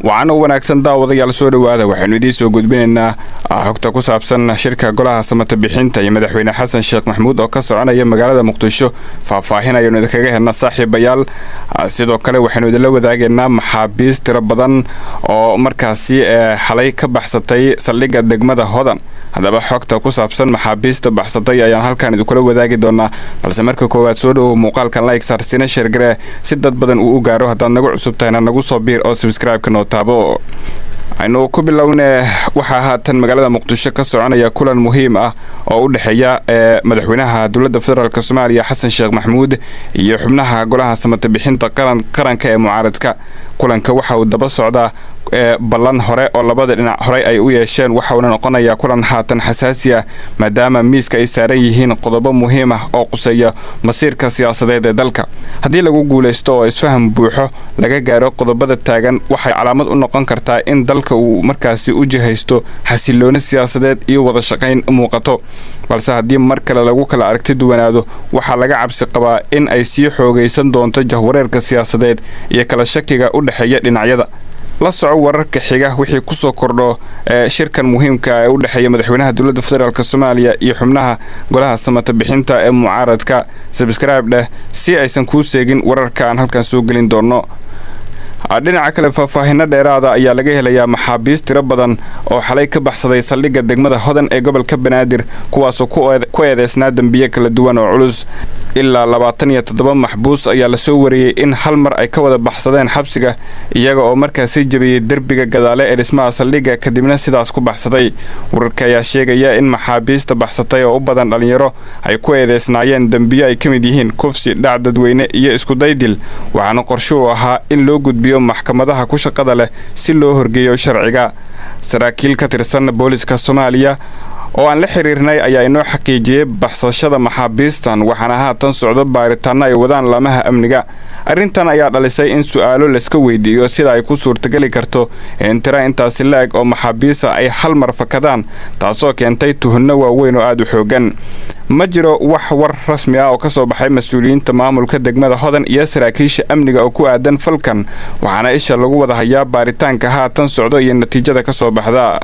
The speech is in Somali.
وعن wanaagsan daawadayaal soo dhawaada waxaanu idin soo gudbinaynaa xogta ku saabsan shirka golaha samata bixinta iyo madaxweyne Xasan Sheekh Maxamuud oo ka soconaya magaalada Muqdisho faahfaahinaya inuu kaga helna saaxiibayaal sidoo kale waxaanu idin la wadaagaynaa maxaabiis tiro badan oo markaasi xalay ka baxsatay saldhigga degmada Hodan hadaba xogta ku saabsan maxaabiista baxsatay ayaan halkan idin kula wadaagi doonaa balse marka koowaad soo dhaw muuqaalkan like sarsina share gare si dad badan uu gaaro haddii nagu cusub tahay nagu soo biir oo subscribe ka taabo aynu ku bilownaa waxa haatan magaalada Muqdisho ka soconaya kulan muhiim ah oo u dhaxeeya madaxweynaha dawladda federaalka Soomaaliya Xasan Sheekh Maxamuud iyo xubnaha golaha samata bixinta qaranka ee mucaaradka kulanka waxa uu daba socdaa ballan hore oo labada dhinac hore ay u yeesheen waxa uu noqonayaa kulan haatan xasaasi ah maadaama miiska ay saaran yihiin qodobo muhiim ah oo quseeya masiirka siyaasadeed ee dalka haddii lagu guuleysto oo isfaham buuxo laga gaaro qodobada taagan waxay calaamad u noqon kartaa in dalka uu markaasi u jihaysto xasilooni siyaasadeed iyo wada shaqayn muuqato balse haddii mar kale lagu kala aragti duwanaado waxa laga cabsi qabaa in ay sii xoogaysan doonto jahwareerka siyaasadeed iyo kala shakiga u dhaxeeya dhinacyada la soco wararka xiga wixii ku soo kordho shirkan muhiimka ah ee u dhaxeeya madaxweynaha dawladda federaalka Soomaaliya iyo xubnaha golaha samata bixinta ee mucaaradka subscribe si aysan ku seegin wararka aan halkan soo gelin doono dhinaca kale faahfaahinada dheeraada ayaa laga helayaa maxaabiis tiro badan oo xalay ka baxsaday saldhigga degmada Hodan ee gobolka Banaadir kuwaas oo ku eedeysnaa dambiye kala duwan oo culus ilaa 27 maxbuus ayaa la soo wariyay in hal mar ay ka wada baxsadeen xabsiga iyaga oo markaas jabiyay darbiga gadaale ee dhismaha saldhigga kadibna sidaas ku baxsaday wararka ayaa sheegaya in maxaabiista baxsatay oo u badan dhalinyaro ay ku eedeysnaayeen dambiye ay kamid yihiin kufsi dhac dadweyne iyo isku daydil waxaana qorshe u ahaa in loo gudbiyo maxkamadaha ku shaqada leh si loo horgeeyo sharciga saraakiil ka tirsan booliska Soomaaliya oo aan la xiriirnay ayaa inoo xaqiijiyay baxsashada maxaabiistan waxaana haatan socdo baaritaan ay wadaan laamaha amniga arrintan ayaa dhalisay in su'aalo la iska weydiiyo sida ay ku suurtagali karto in tira intaas laag oo maxaabiisa ay hal mar fakadaan taasoo keentay tuhno waaweyn oo aad u xoogan ma jiro wax war rasmi ah oo ka soo baxay mas'uuliyiinta maamulka degmada Hodan iyo saraakiisha amniga oo ku aadan falkan waxaana isha lagu wada hayaa baaritaanka haatan socdo iyo natiijada ka soo baxda